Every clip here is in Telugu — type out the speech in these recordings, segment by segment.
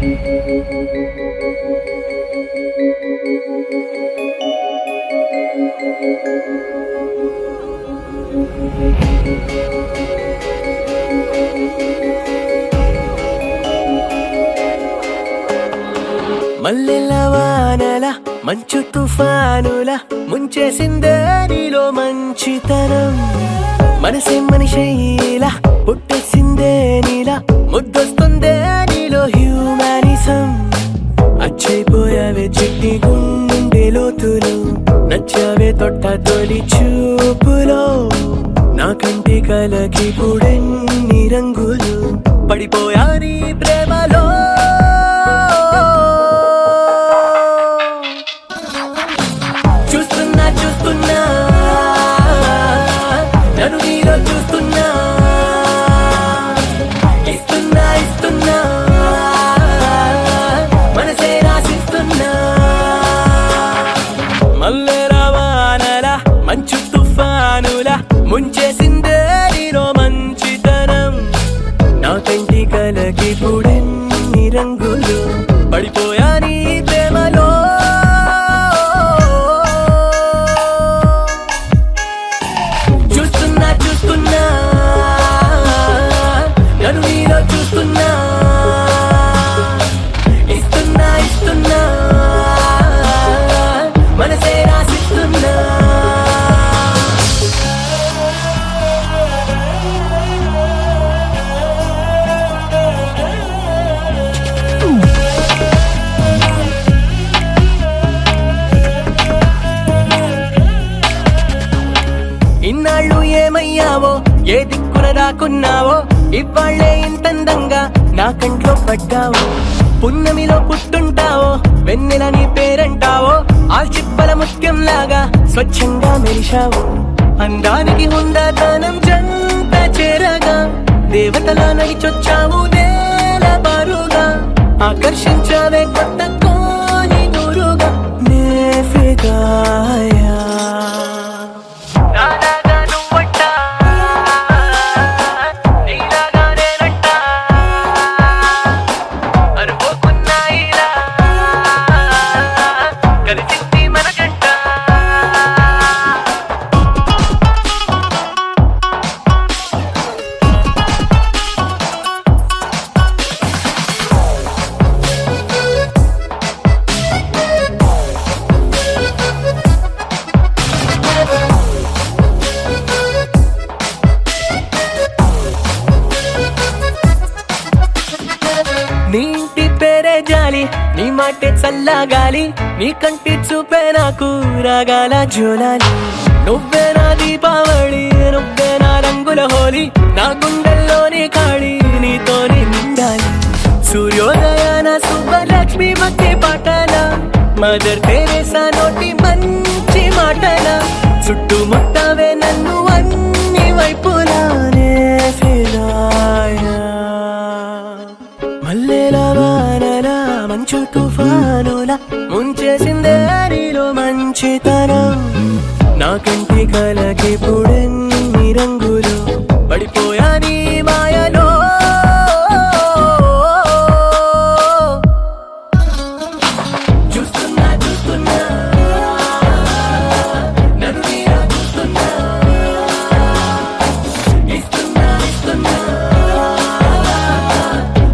మల్లెల వానల మంచు తుఫానుల ముంచేసిందే నీలో మంచితనం. మనసే మనిషిలా పుట్టేసిందే నీలా ముద్దొస్తుందే నీలో హ్యూమానిజం. అచ్చైపోయావే చిట్టి గుండె లోతులు, నచ్చావే తొట్ట తొలి చూపులో. నా కంటి కలకి పుడెన్ని రంగులు, పడిపోయా నీ ప్రేమలో. చూస్తున్నా చూస్తున్నా నన్ను నీలో చూస్తున్నా, ఇస్తున్నా ఇస్తున్నా మనసే రాసిస్తున్నా. మల్లెల వానల మంచు తుఫానుల ముంచేసిందే నీలో మంచితనం. నా కంటి కలకి పుడెన్ని రంగులు, పడిపోయా నీ ప్రేమలో. చూస్తున్నా చూస్తున్నా నన్ను నీలో చూస్తున్నా, ఇస్తున్నా ఇస్తున్నా మనసే రాసిస్తున్నా. ఇన్నాళ్ళు ఏమయ్యావో, ఏ దిక్కున దాక్కున్నావో, ఇవాళ్లే ఇంతందంగా నా కంట్లో పడ్డావో. పున్నమిలో పుట్టుంటావో, వెన్నెల నీ పేరంటావో, ఆల్చిప్పల ముత్యం లాగా స్వచ్ఛంగా మెరిశావు. అందానికి హుందాతనం జంట చేరగా, దేవతలా నడిచొచ్చావు నేల బారుగా. ఆకర్షించావే కొత్త కోని నూరుగా, నే ఫిదాయా. నీ ఇంటి పేరే జాలి, నీ మాటే చల్లగాలి, నీ కంటి చూపే నాకు రాగాల జోలాలి. నువ్వే నా దీపావళి, నువ్వే నా రంగుల హోలీ, నా గుండెల్లోని ఖాళీ నీతోని నిండాలి. సూర్యోదయాన సుబ్బలక్ష్మి మధ్య పాటల, మదర్ తెరేసా నోటి మంచి మాటల, చుట్టుముట్టవే నన్ను అన్ని వైపులానే ఫిదాయా. మల్లెల వానల మంచు తుఫానుల ముంచేసిందే నీలో మంచితనం. నా కంటి కలకి పుడెన్ని రంగులు, పడిపోయా నీ మాయలో. చూస్తున్నా చూస్తున్నా నన్ను నీలో చూస్తున్నా, ఇస్తున్నా ఇస్తున్నా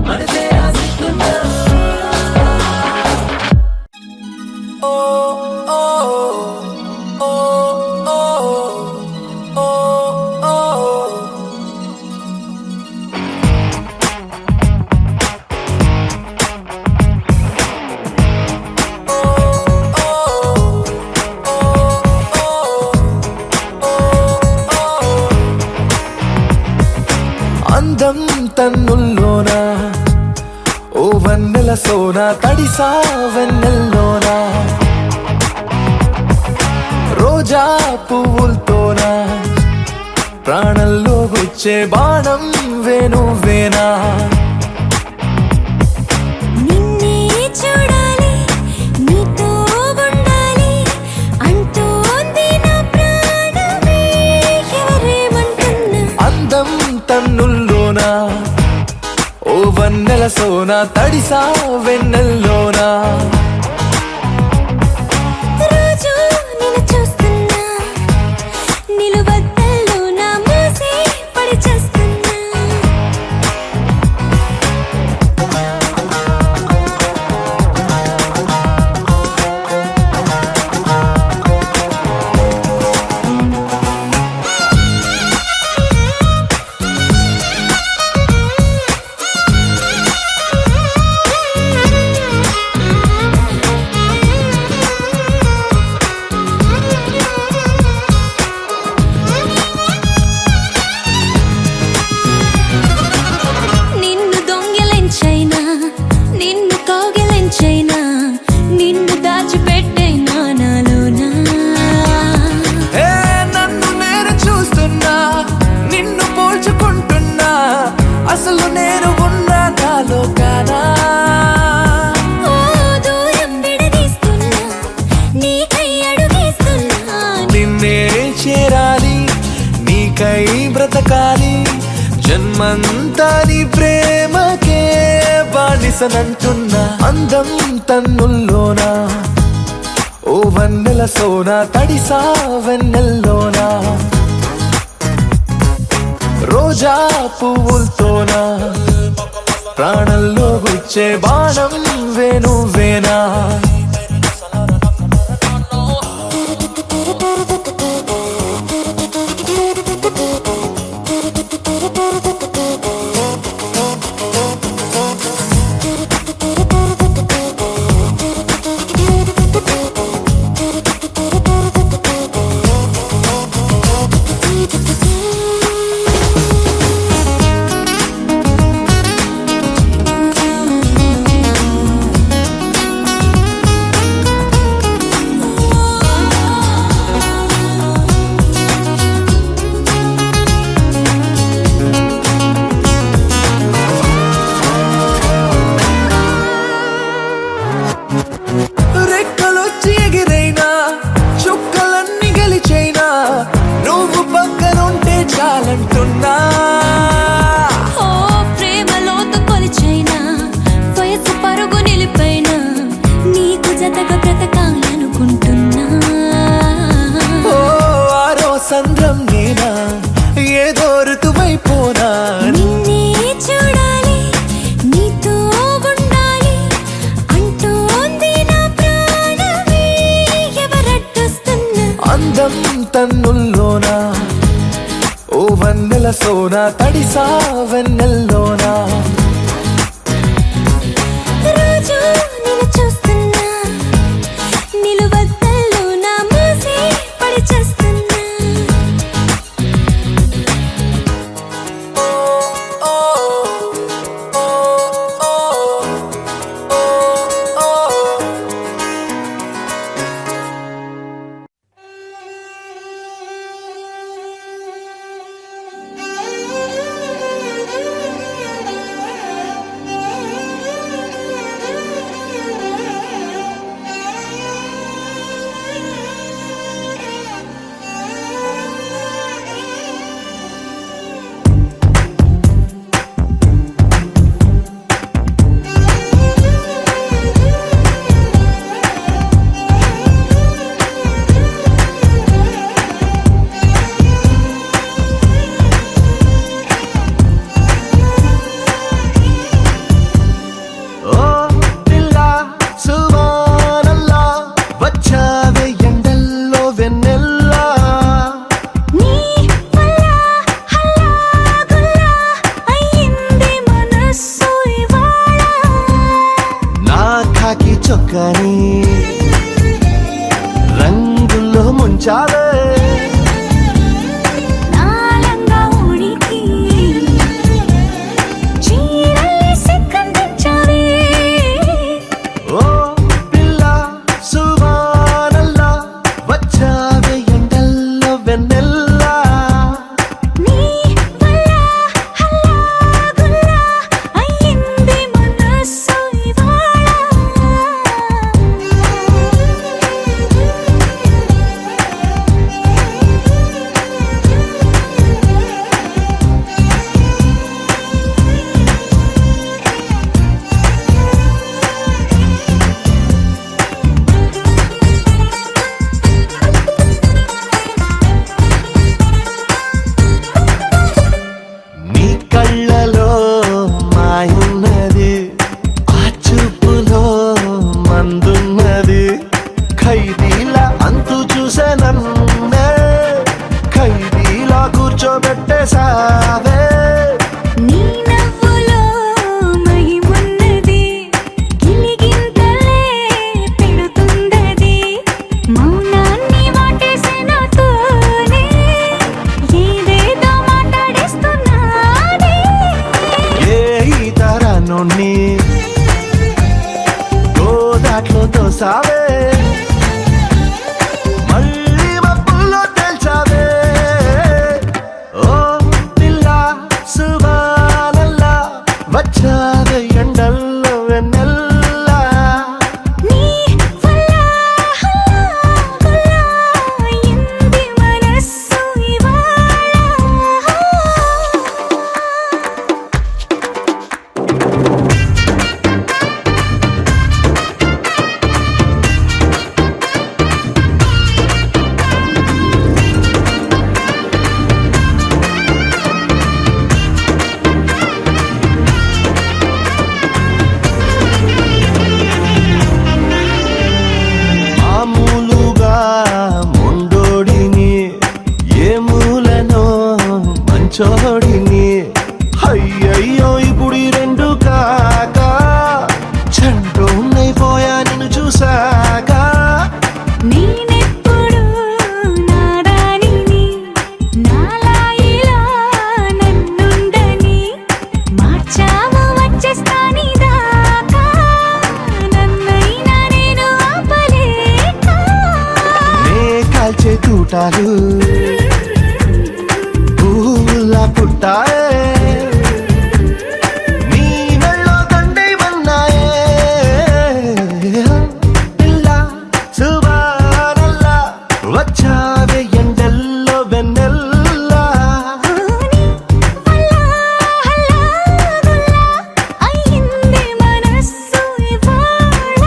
మనసే రాసిస్తున్నా. ఓ ఓ ఓ ఓ ఓ ఓ. అందం తన్నుల్లోనా, ఓ వన్నెల సోనా, తడిసా వెన్నెల్లోనా, రోజా పువ్వులతోనా, ప్రాణంలో గుచ్చే బాణం వేణువేనా. నిన్నే చూడాలి, నీతో ఉండాలి అంటోంది నా ప్రాణమే, ఎవరేమంటున్నా. అందం తన్నుల్లోనా, ఓ వన్నెల సోనా, సోన తడిసా వెన్నెల్లోనా రోజు నిన్ను చూస్తున్నా నిలువద్దల్లో నా మూసి పడి చేస్తున్నా నిన్ను దొంగిలించైనా నిన్ను కౌగిలించైనా నిన్ను దాచిపెట్టైనా నాలోనా ఏ నన్ను నేను చూస్తున్నా నిన్ను పోల్చుకుంటున్నా అసలు నేను ఉన్నా నాలో కానా ఓ దూరం విడదీస్తున్నా నీకై అడుగేస్తున్నా నిన్నే చేరాలి నీకై బ్రతకాలి జన్మంతా నీ ప్రేమకే బానిసనంటున్నా అందం తన్నుల్లోనా ఓ వన్నెల సోన తడిసా వెన్నెల్లోనా రోజా పువ్వులతోనా ప్రాణంలో గుచ్చే బాణం వేణువేనా రెక్కలొచ్చి ఎగిరైనా చుక్కలన్నీ గెలిచైనా నువ్వు పక్కనుంటే చాలంటున్నా ఓ ప్రేమలోతో కొలిచైనా వయసు పరుగు నిలిపైనా నీకు జతగా బ్రతకాలనుకుంటున్నా ఓ ఆరో సంద్రం నేనా ఏదో ఋతువైపోనా నిన్నే చూడాలి నీతో ఉండాలి అంటోంది నా ప్రాణమే ఎవరడ్డొస్తున్నా అందం తన్నుల్లోనా ఓ వన్నెల సోన తడిసా వెన్నెల్లోనా రోజు నిన్ను చూస్తున్నా నిలువద్దల్లో నా మూసి పడి చేస్తున్నా చొక్కాని రంగుల్లో ముంచావే నాలంగా ఉడికి చీరల్ని సిగ్గందించావే ఓ పిల్ల సువానల్లా వచ్చావే ఎండల్లో వెన్నెల్లా నీ వల్ల హల్లాగుల్లా అయ్యింది మనసు ఇవాళ ఘాట్లో తోసావే మళ్ళీ మబ్బుల్లో తేల్చావే ఓ పిల్ల సుబానల్లా వచ్చావే ఎండల్లో వెన్నెల్లా నీ వల్ల హల్లా ఇంది మనస్సు ఇవాళ మామూలుగా మొండోడిని ఏ మూలనో మంచోడిని అయ్యయ్యో ఇప్పుడు ఈ రెండు కాక చంటోన్నైపోయా నిన్ను చూసాక నేనెప్పుడు నాదానిని నాలా ఇలా నన్నుండని మార్చావు వచ్చేస్తాని దాకా నన్నైనా నేను ఆపలేక నే కాల్చే తూటాలు పువ్వులా పుట్టాయే నీ మెళ్ళో దండేమన్నాయే పిల్ల సుబానల్లా వచ్చావే ఎండల్లో వెన్నెల్లా నీ వల్ల హల్లా అయింది మనస్సు ఇవాళ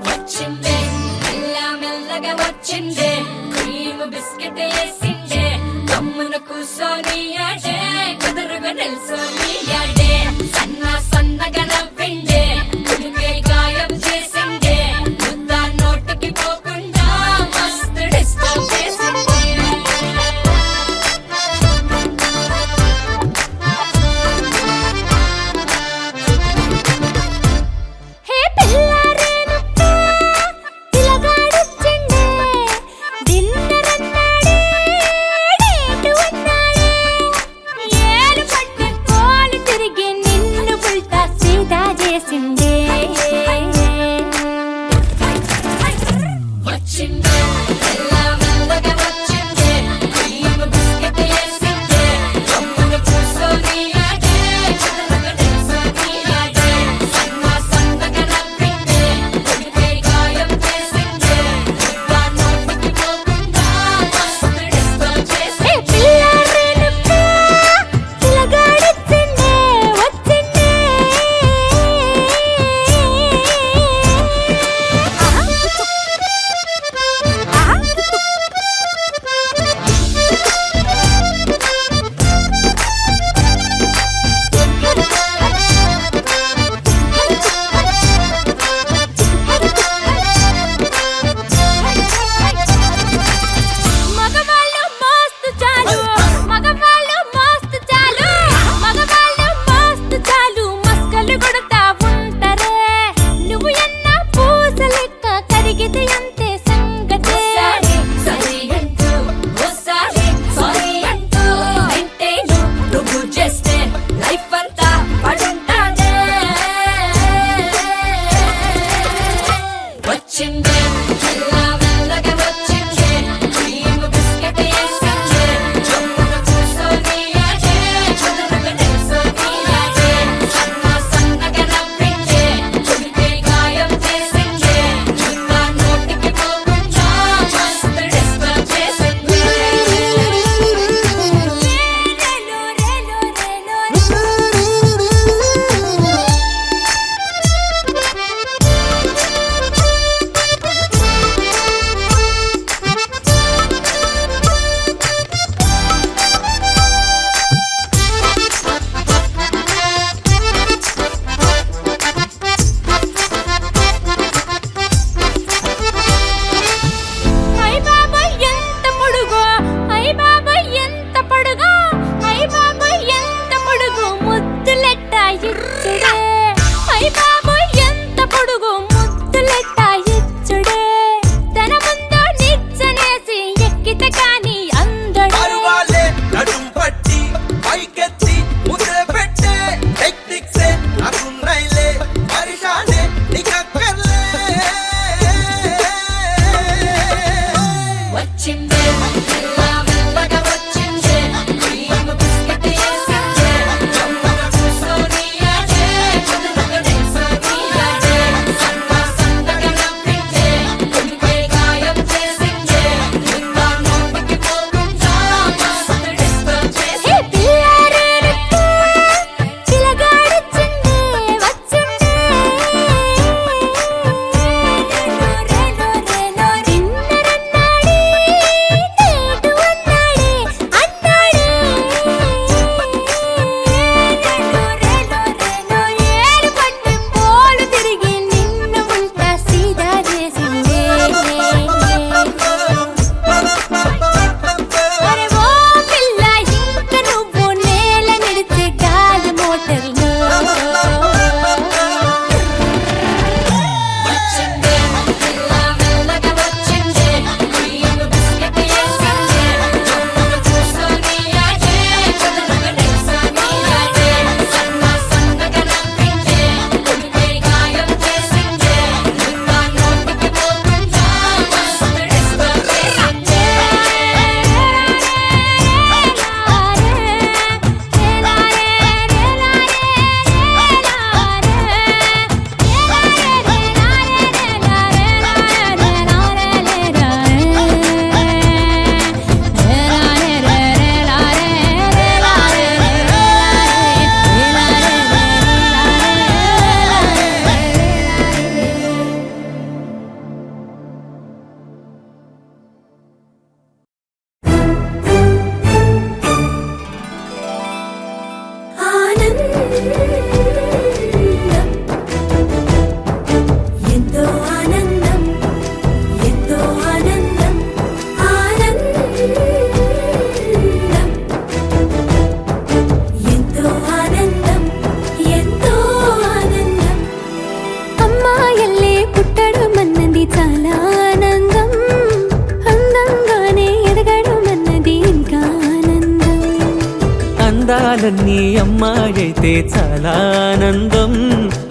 వచ్చిందే మెల్ల మెల్లగా వచ్చిందే క్రీమ్ బిస్కెట్ వేసిందే కమ్మున కూసోని ఆడే కుదురుగా నిల్సోని ఆడే సన్న సన్నగా నవ్విండే కులికే గాయం చేసిందే ముద్ద నోటికి పోకుండా మస్తు డిస్టర్బ్ చేసిందే వచ్చిందే మెల్ల మెల్లగా వచ్చిందే క్రీమ్ బిస్కెట్ వేసిందే కమ్మన కూసోని ఆడే కుదురుగా నిల్సోని ఆడే సన్న సన్నగా నవ్విందే గుండె గాయం చేసిందే ఇంకా నోటికి పోకుండా మస్తు డిస్టర్బ్ చేసిందే పిల్లారేనట్టే పిలగాడొచ్చిండే వచ్చిండే చిన్నరన్నాడే తేటు అన్నాడే ఏడు పట్టి పోలు తిరిగి నిన్ను ఉల్టా సీదా చేసిందే అరే ఓ పిల్ల ఇంక నువ్వు నేల నిడిచే గాలి మోటర్లో వచ్చిందే మెల్ల మెల్లగా వచ్చిందే క్రీమ్ బిస్కెట్ వేసిందే కమ్మన కూసోని ఆడే కుదురుగా నిల్సోని ఆడే సన్న సన్నగా నవ్విందే గుండె గాయం చేసిందే ఇంకా నోటికి పోకుండా మస్తు డిస్టర్బ్ చేసిందే ఎంతో ఆనందం ఎంతో ఆనందం ఆనందం ఎంతో ఆనందం ఎంతో ఆనందం అమ్మాయల్లే పుట్టడం అన్నది చాలా ఆనందం అందంగానే ఎదగడం అన్నది ఇంకా ఆనందం అందాలన్నీ అమ్మాయైతే చాలా ఆనందం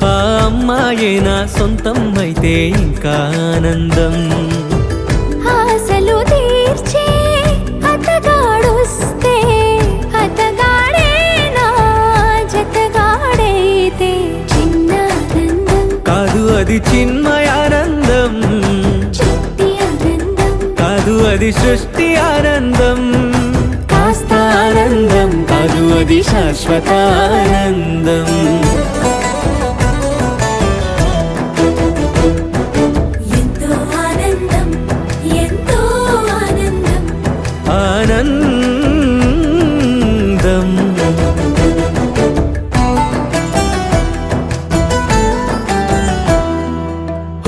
ఆ అమ్మాయే నా సొంతం అయితే ఇంకా ఆనందం ఆశలు తీర్చే అతగాడొస్తే అతగాడే నా జతగాడైతే చిన్న ఆనందం కాదు అది చిన్మయానందం చిట్టి ఆనందం కాదు అది సృష్టి ఆనందం కాస్త ఆనందం కాదు అది శాశ్వత ఆనందం ఎంతో ఆనందం ఎంతో ఆనందం ఆనందం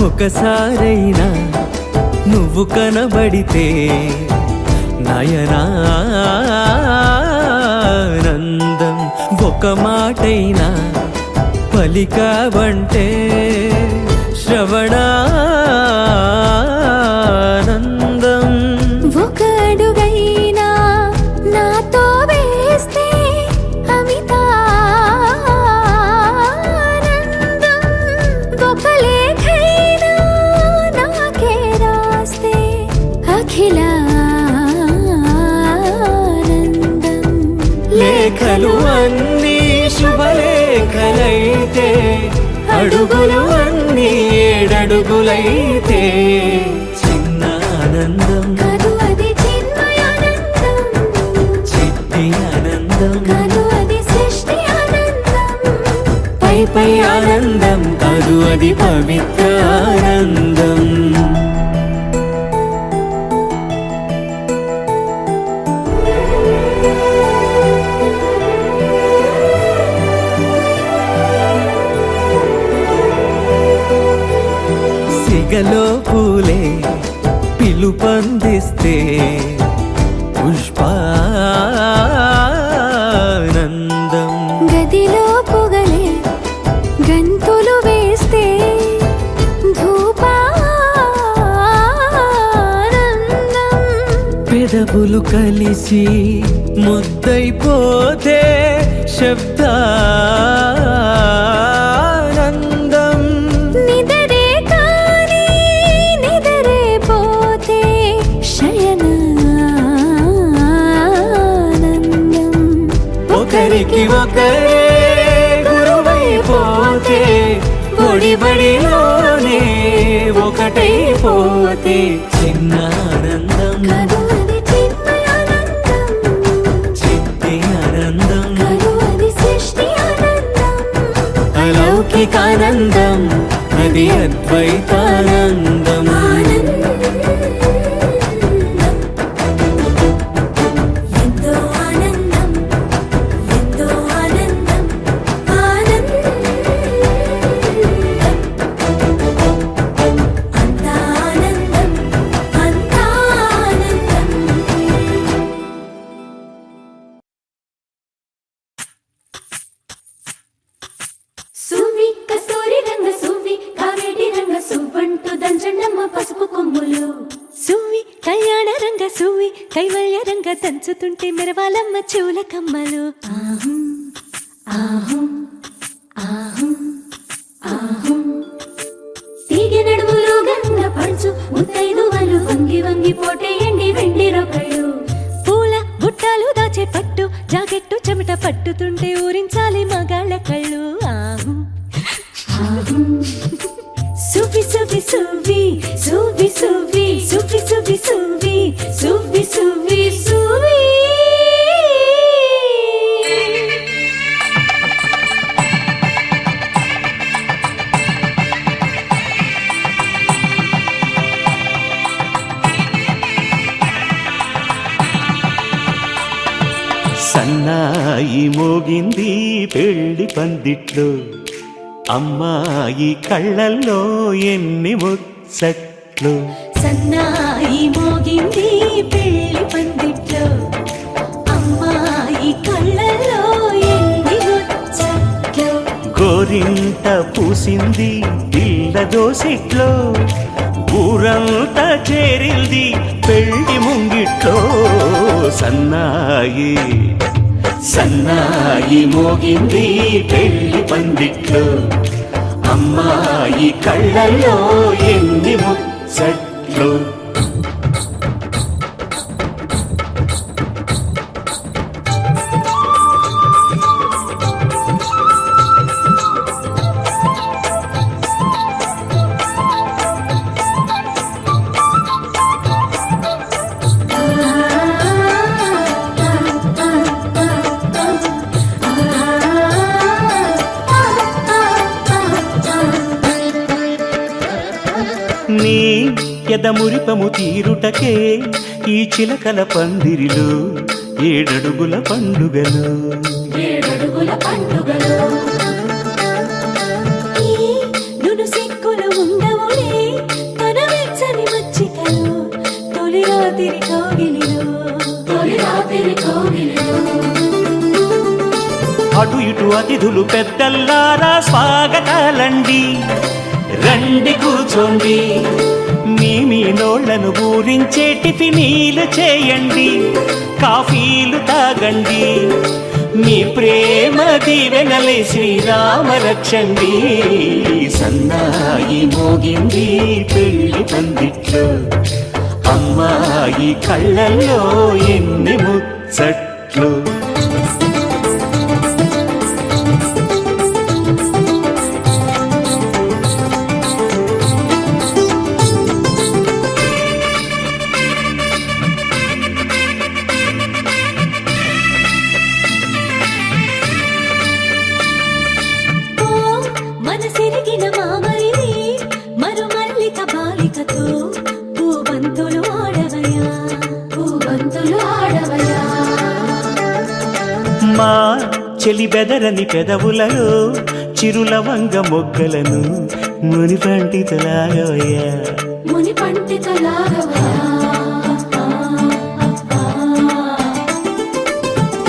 ఒకసారైనా నువ్వు కనబడితే నయనానందం ఒక మాటైనా పలికావంటే శ్రవణానందం ఒక అడుగైనా నాతో వేస్తే అమితానందం ఒక లేఖైనా నాకే రాస్తే అఖిలానందం లేఖలు అన్నీ శుభలేఖలైతే అడుగులు అన్నీ ఏడడుగులైతే చిన్న ఆనందం కాదు అది చిన్మయానందం చిట్టి ఆనందం కాదు అది సృష్టి ఆనందం పై పై ఆనందం కాదు అది పవిత్ర ఆనందం సిగలో పూలే పిలుపందిస్తే పుష్పానందం గదిలో పొగలే గంతులు వేస్తే ధూపానందం పెదవులు కలిసి ముద్దైపోతే శబ్దానందం నిదరే కాని నిదరే పోతే శయన ఒకరికి ఒకరే గురువైపోతే బడిలోనే ఒకటైపోతే చిన్న ఆనందం కరువది చిన్న ఆనందం చిట్టి ఆనందం కరువది సృష్టి ఆనందం అలౌకికానందం అది అద్వైతానందం ఎంతో ఆనందం ఎంతో ఆనందం ఆనందం అంతా ఆనందం అంతా ఆనందం సువ్వి కస్తూరి రంగ సువ్వి కావేటి రంగ సువ్వంటూ దంచండమ్మ పసుపు కొమ్ములు సువ్వి కళ్యాణ రంగ సువ్వి కైవల్య రంగ దంచుతుంటే మెరవాలమ్మ చెవుల కమ్మలు ఆహం ఆహం ఆహం ఆహం తీగ నడుములు గంగ పంచు ముత్తైదువలు వంగి వంగి పోటేయండి వెండి రొకళ్ళు పూల బుట్టాలు దాచే పట్టు జాకెట్టు చెమట పట్టుతుంటే ఊరించాలి మగాళ్ళ కళ్ళు ఆహం ఆహం సువ్వి సువ్వి సువ్వి సువ్వి సువ్వి సువ్వి సువ్వి సువ్వి సువ్వి సువ్వి సువ్వి సన్నాయి మోగింది పెళ్లి పందిట్లో అమ్మాయి కళ్ళల్లో ఎన్ని ముచ్చట్లు సన్నాయి మోగింది పెళ్లి పందిట్లో అమ్మాయి కళ్ళల్లో ఎన్ని ముచ్చట్లు గోరింట పూసింది పిల్ల దోసిట్లో ఊరంతా చేరింది పెళ్లి ముంగిట్లో సన్నాయి సన్నాయి మోగింది పెళ్లి పందిట్లో అమ్మాయి కళ్ళల్లో ఎన్ని ముచ్చట్లు నీ ఎదమురిపము తీరుటకే ఈ చిలకల పందిరిలో ఏడడుగుల పండుగలు ఏడడుగుల పండుగలు ఈ నును సిక్కులు ఉండవులే తన వెచ్చని మచ్చికలు తొలి రాత్రి కోగిలిలో అటు ఇటు అతిథులు పెద్దల్లారా స్వాగతాలండి రండి కూర్చోండి మీ నోళ్లను ఊరించే టిఫినీలు చేయండి కాఫీలు తాగండి మీ ప్రేమ దీవెనలే శ్రీరామ రక్షండి సన్నాయి మోగింది పెళ్లి పందిట్లో అమ్మాయి కళ్ళల్లో ఎన్ని ముచ్చట్లు మనసిరిగిన మామరిది మరు మల్లిక బాలికతో పూబంతులు ఆడవయా మా చెలి బెదరని పెదవులలో చిరులవంగ మొగ్గలను మునిపంటితలాగవయ్యా ముని పండితులాగవయా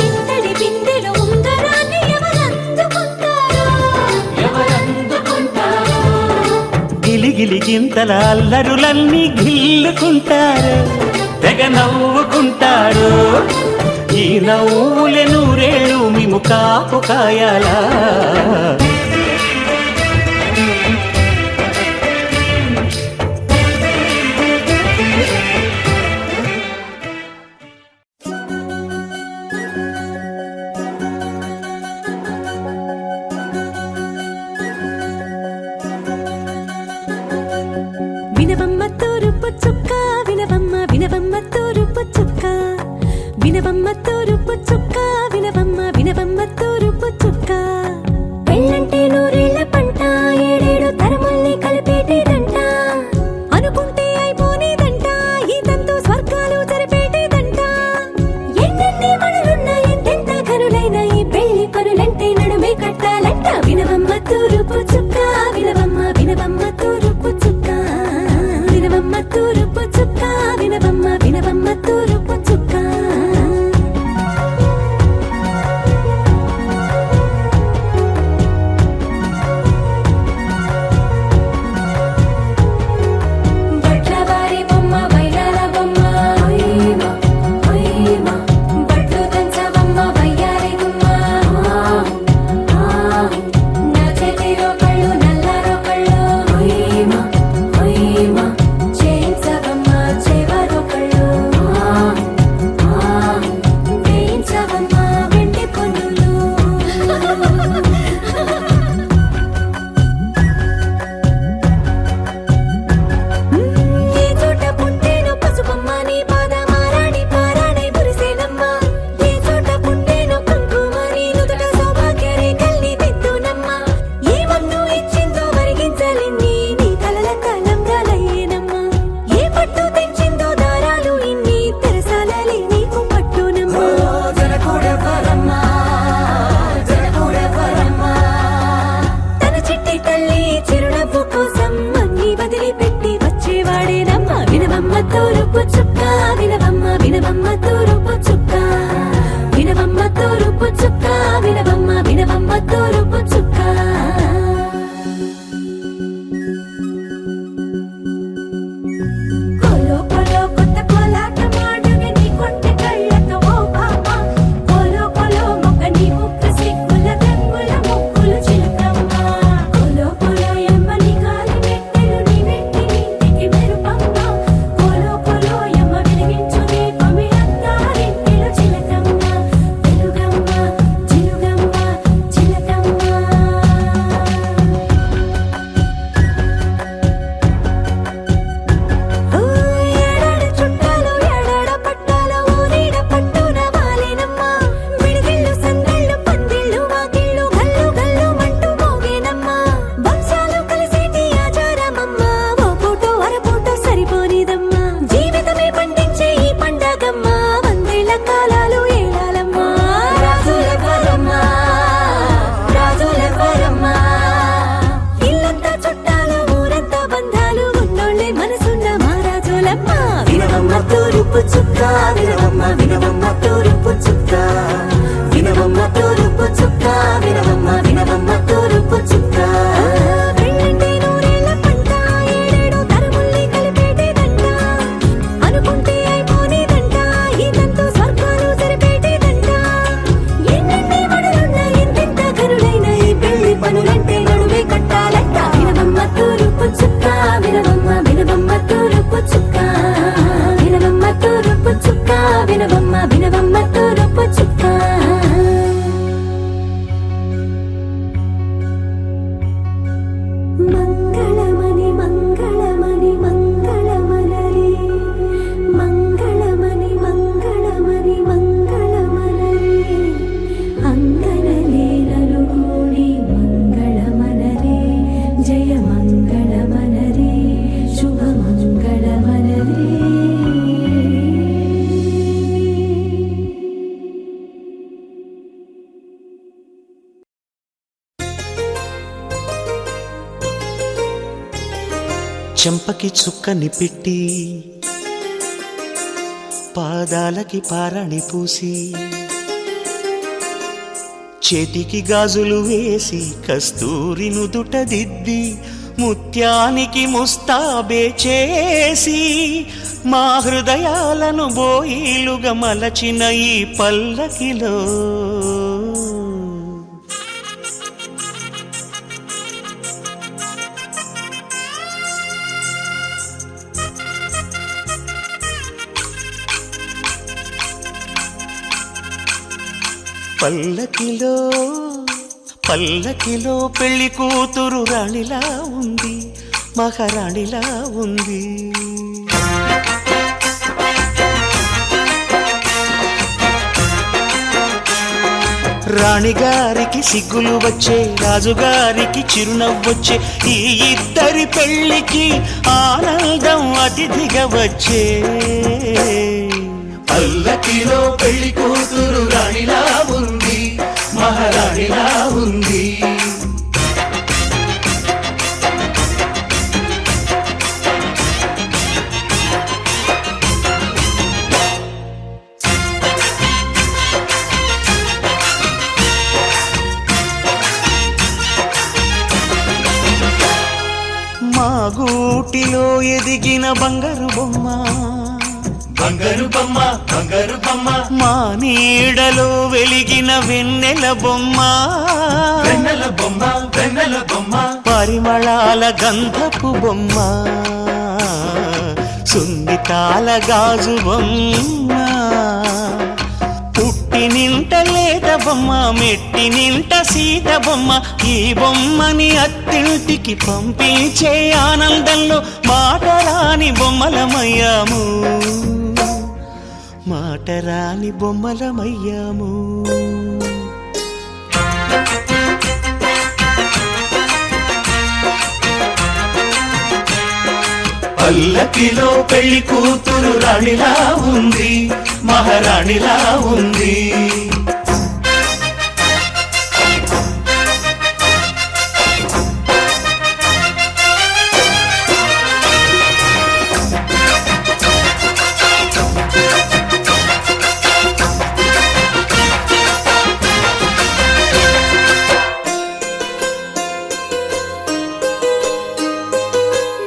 ఇంతటి బిందెలో ఉంగరాన్ని ఎవరందుకుంటారో గిలిగిలి గింతల అల్లరులన్నీ గిల్లుకుంటారు తెగ నవ్వుకుంటారు ఈ నవ్వులే నూరేళ్ళు మిము కాపు కాయాలా వినవమ్మ తూరుపు చుక్క వినవమ్మ వినవమ్మ తూరుపు చుక్క పెళ్ళంటే నూరేళ్ల పంట ఏడేడు తరమల్ని కలిపేటేదంట అనుకుంటే అయిపోనేదంట ఈ తంతు స్వర్గాలు జరిపేటేదంట ఎన్నెన్ని మనులున్న ఎంతెంత కనులైన ఈ పెళ్లి పనులంటే నడుమే కట్టాలంట వినవమ్మ తూరుపు చుక్క వినవమ్మ వినవమ్మ తూరుపు చుక్క వినవమ్మ తూరుపు చుక్క వినవమ్మ వినవమ్మ తూరుపు చుక్క బట్లవారి బొమ్మ వైరాల బొమ్మ హోయిమా హోయిమా బట్లు దంచవమ్మ వయ్యారి గుమ్మ నా చేతిలో కళ్ళు నల్లారో కళ్ళు హోయిమా హోయిమా చేయించవమ్మ చేవారో కళ్ళు వేయించవమ్మ వెండి పన్నులు ఏ చోట పుట్టేనో పసుపమ్మ నీ పాద మారాణి పారాణై మురిసేనమ్మ ఏ చోట పుట్టేనో కుంకుమ నీ నుదుట సౌభాగ్య రేఖల్ని దిద్దునమ్మ ఏ మన్ను ఇచ్చిందో మరిగించలిన్ని నీ కలల కలంగాలయ్యేనమ్మ ఏ పట్టు తెచ్చిందో దారాలు ఇన్ని తెరసాలలి నీకు పట్టునమ్మ జనకూడెవరమ్మా జనకూడెవరమ్మా తన చిట్టి తల్లి చిరునవ్వు కోసం అన్ని వదిలిపెట్టి వచ్చేవాడేనమ్మ వినవమ్మ తూరుపు చుక్క వినవమ్మ వినవమ్మ తూరుపు చుక్క వినవమ్మ తూరుపు చుక్క వినవమ్మ వినవమ్మ తూరుపు చుక్క కోలో కోలో కొత్త కోలాట మాడుగే నీ కొంటె కళ్ళతో ఓ బామ్మ కోలో కోలో మొక్క నీ ముక్క సిగ్గుల రంగుల ముక్కులు చిలకమ్మ కోలో కోలో యమ్మ నీ కాలి మెట్టెలు నీ వెట్టి ఇంటికి మెరుపమ్మ కోలో కోలో యమ్మ వెలిగించు దీపమి అత్తారింటిలో చిలకమ్మ వెలుగమ్మ చిలుగమ్మ చిలకమ్మ ఏడాడ చుట్టాలు ఏడాడ పట్టాలు ఊరేడ పట్టున వాలేనమ్మ విడిగిళ్ళు సందళ్ళు పందిళ్ళు వాకిళ్ళు గల్లు గల్లు మంటూ మోగేనమ్మ వంశాలు కలిసేటి ఆచారమమ్మ ఓ పూటో అరపూటో సరిపోనిదమ్మ జీవితమే పండించే ఈ పండగమ్మ వందేళ్ల కాలాలు ఏలాలమ్మ రాజులెవరమ్మ రాజులెవరమ్మ ఇల్లంతా చుట్టాలు ఊరంతా బంధాలు ఉన్నోళ్ళే మనసున్న మహారాజులమ్మ వినవమ్మ తూరుపు చుక్క వినవమ్మ వినవమ్మ తూరుపు చుక్క వినవమ్మ తూరుపు చుక్క వినవమ్మ వినవమ్మ తూరుపు చుక్క పెళ్ళంటే నూరేళ్ల పంట ఏడేడు తరముల్ని కలిపేటేదంట అనుకుంటే అయిపోనేదంట ఈ తంతు స్వర్గాలు జరిపేటేదంట ఎన్నెన్ని మడులున్న ఎంతెంత కనులైన ఈ పెళ్లి పనులంటే నడుమే కట్టాలంట వినవమ్మ తూరుపు చుక్క వినవమ్మ వినవమ్మ తూరుపు చుక్క వినవమ్మ తూరుపు చుక్క వినవమ్మ వినవమ్మ తూరుపు చుక్క మంగళమని మంగళమని మంగళమనరే మంగళమని మంగళమని మంగళమనరే అంగనలే నలుగూడి మంగళమనరే జయ మంగళమనరే శుభ మంగళమనరే చెంపకి చుక్కని పెట్టి పాదాలకి పారాణి పూసి చేతికి గాజులు వేసి కస్తూరి నుదుట దిద్ది ముత్యానికి ముస్తాబే చేసి మా హృదయాలను బోయిలుగా మలచిన ఈ పల్లకిలో పల్లకిలో పల్లకిలో పెళ్లి కూతురు రాణిలా ఉంది, మహారాణిలా ఉంది. రాణిగారికి సిగ్గులు వచ్చే, రాజుగారికి చిరునవ్వొచ్చే, ఈ ఇద్దరి పెళ్లికి ఆనందం అతిథిగా వచ్చే. పల్లకిలో పెళ్లి కూతురు రాణిలా ఉంది, మహారాణిలా ఉంది. మా గూటిలో ఎదిగిన బంగారు బొమ్మ, బంగారు బొమ్మ, బంగారు బొమ్మ, మా నీడలో వెలిగిన వెన్నెల బొమ్మ, వెన్నెల బొమ్మ, వెన్నెల బొమ్మ, పరిమళాల గంధపు బొమ్మ, సున్నితాల గాజు బొమ్మ, పుట్టి నింట లేత బొమ్మ, మెట్టి నింట సీత బొమ్మ. ఈ బొమ్మని అత్తింటికి పంపించే ఆనందంలో మాటరాని బొమ్మలమయ్యాము, మాటరాని బొమ్మలమయ్యాము. పల్లకిలో పెళ్లి కూతురు రాణిలా ఉంది, మహారాణిలా ఉంది.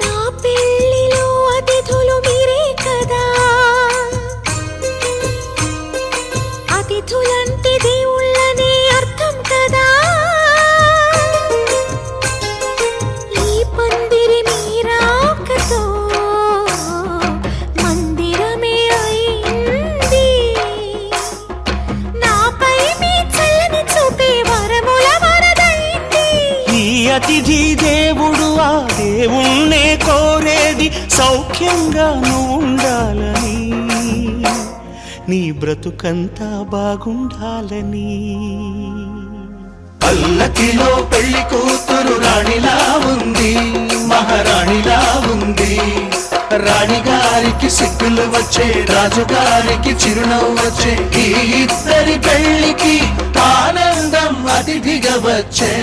నా పెళ్లిలో అతిథులు మీరే కదా, అతిథులంటే దేవుళ్ళనే అర్థం కదా. ఈ పందిరి మీరాకతో మందిరమే అయింది. నాపై మీ చల్లని చూపే వరముల వరదైంది. ఈ అతిథి దేవుడు ఆ దేవుణ్ణే కోరేది సౌఖ్యంగా నువ్వు ఉండాలని, నీ బ్రతుకంతా బాగుండాలని. పల్లకిలో పెళ్లి కూతురు రాణిలా ఉంది, మహారాణిలా ఉంది. రాణిగారికి సిగ్గులు వచ్చే, రాజుగారికి చిరునవ్వు వచ్చే, ఈ ఇద్దరి పెళ్లికి ఆనందం అతిథిగా వచ్చే.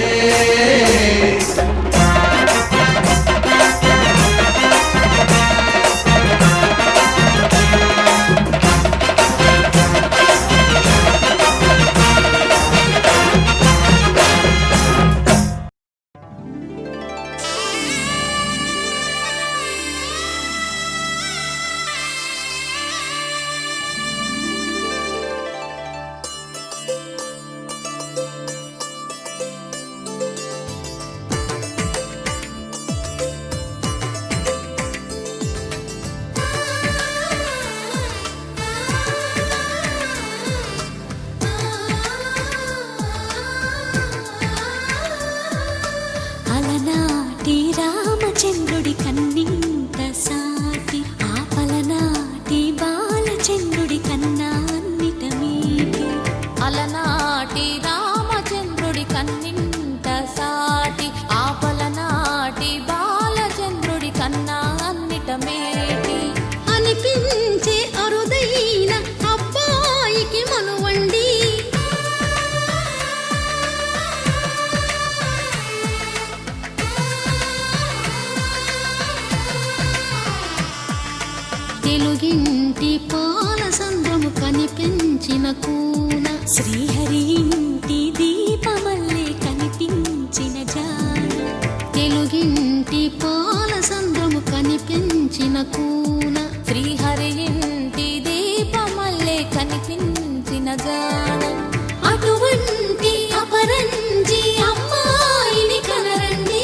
అలనాటి రామచంద్రుడి కన్నింత సాటి, ఆపలనాటి బాలచంద్రుడి కన్నా అన్నిట మీటి. అలనాటి రామచంద్రుడి కన్నింత సాటి, ఆపలనాటి బాలచంద్రుడి కన్నా అన్నిట మేటి. అనిపించే అరుదైన అబ్బాయికి మనువండి, తెలుగింటి పాల సంద్రము కనిపించిన కూన, శ్రీహరి ఇంటి దీపమల్లే కనిపించిన జాన. తెలుగింటి పాల సంద్రము కనిపించిన కూన, శ్రీహరి ఇంటి దీపమల్లే కనిపించిన జాన. అటువంటి అపరంజి అమ్మాయిని కనరండి.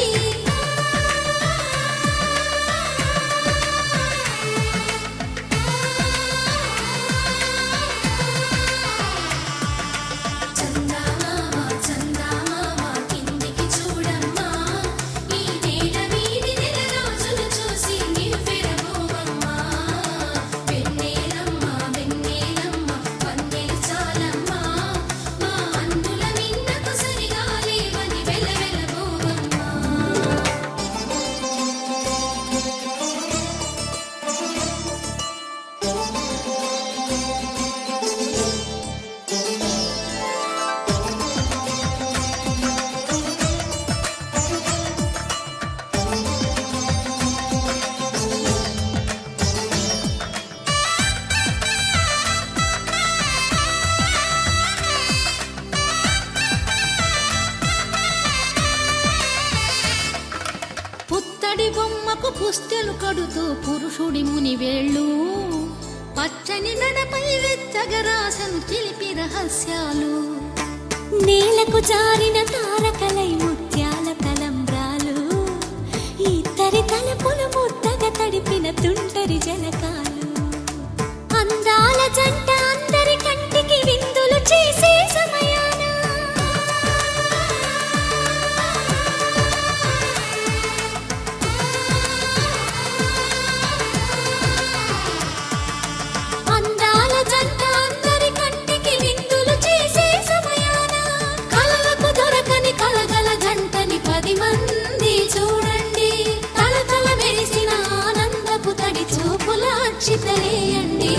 పుస్తెలు కడుతూ పురుషుడి ముని వేళ్ళు పచ్చని నడపై వెచ్చగరాసను చిలిపి రహస్యాలు నేలకు జారిన తారకలై ముత్యాల తలంబ్రాలు ఇద్దరి తలపులు ముద్దగా తడిపిన తుంటరి జలకాలు అందాల జంట అందరి కంటికి విందులు చేసే సమయాన అందాల జంట అందరి కంటికి విందులు చేసే సమయాన కలలకు దొరకని కలగల జంటని 10 మంది చూడండి తలతల మెరిసిన ఆనందపు తడి చూపుల అక్షితలేయండి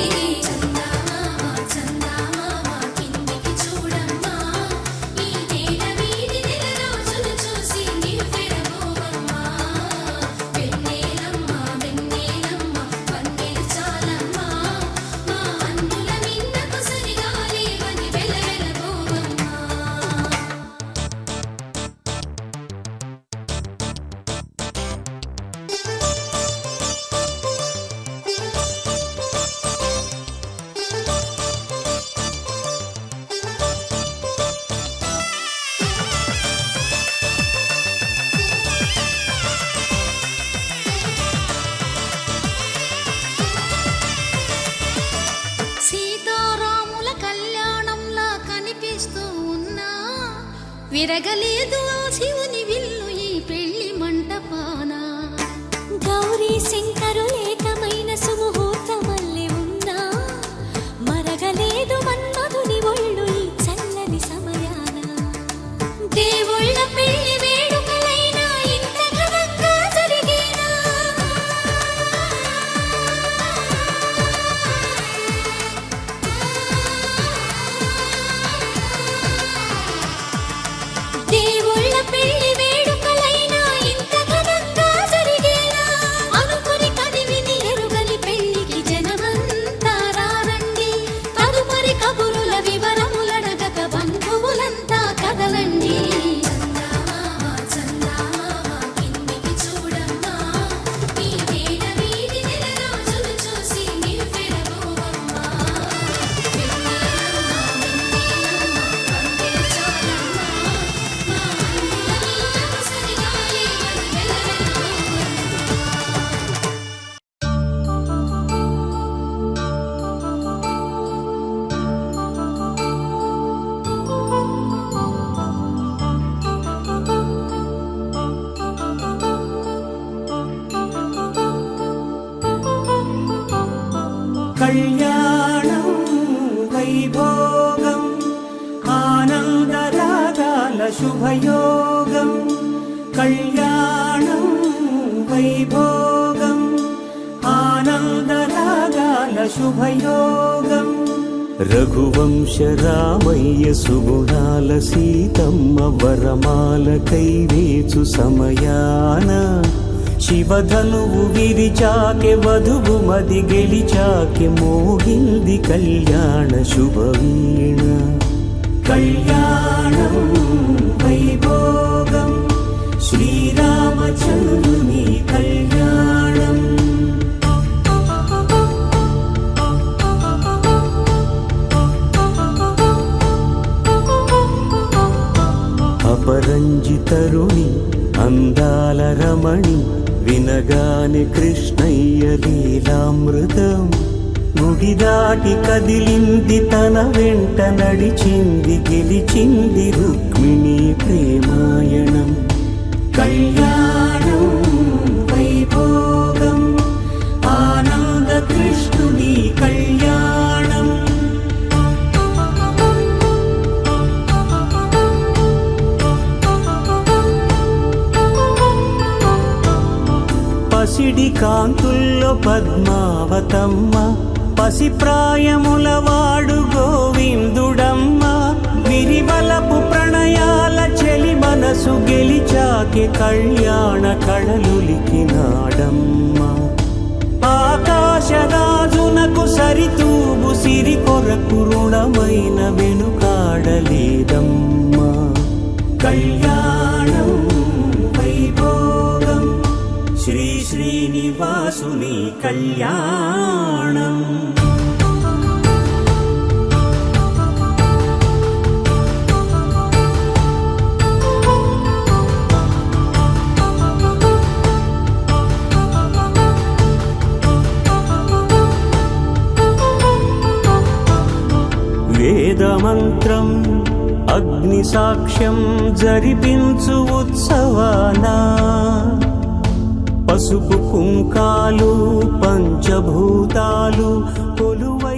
సీతారాముల కళ్యాణంలా కనిపిస్తూ ఉన్నా విరగలేదు ఆ శివుని విల్లు ఈ పెళ్లి మంటపాన గౌరీ శంకరులేకమైన సుముహూర్తమల్లె ఉన్నా మరగలేదు మన్మధుని ఒళ్ళు ఈ చల్లని సమయాన దేవుళ్ళ పెళ్లి వేడుకలైనా ఇంత ఘనంగా జరిగేనా దేవుళ్ళ పెళ్లి వేడుకలైనా ఇంత ఘనంగా జరిగేనా అనుకుని కదివిని ఎరుగని పెళ్లికి జనమంతా రారండి తదుపరి కబురుల వివరములడగక బంధువులంతా కదలండి కళ్యాణం వైభోగం ఆనందరాగాల శుభయోగం కళ్యాణం వైభోగం ఆనందరాగాల శుభయోగం రఘువంశ రామయ్య సుగుణాల సీతమ్మ వరమాల కైవేచు సమయాన శివధనువు విరిచాకె వధువు మది గెలిచాకె మోగింది కళ్యాణ శుభవీణ కళ్యాణం వైభోగం శ్రీరామచంద్రుని కళ్యాణం అపరంజి తరుణి అందాల రమణి వినగాని కృష్ణయ్య లీలామృతం ముగిదాటి కదిలింది తన వెంట నడిచింది గెలిచింది రుక్మిణి ప్రేమాయణం కళ్యాణం వైభోగం ఆనంద కృష్ణుని కళ్యాణం పసిడి కాంతుల్లో పద్మావతమ్మ పసిప్రాయముల వాడు గోవిందుడమ్మ విరివలపు ప్రణయాల చెలి మనసు గెలిచాకి కళ్యాణ కళలులికినాడమ్మ ఆకాశరాజునకు సరితూగు సిరి కొరకు రుణమైన వెనుకాడలేదమ్మా కళ్యాణం వైభోగం శ్రీ శ్రీ శ్రీనివాసుని కళ్యాణం. వేదమంత్రం అగ్ని సాక్ష్యం జరిపించు ఉత్సవాన పసుపు కుంకాలు పంచభూతాలు కొలువ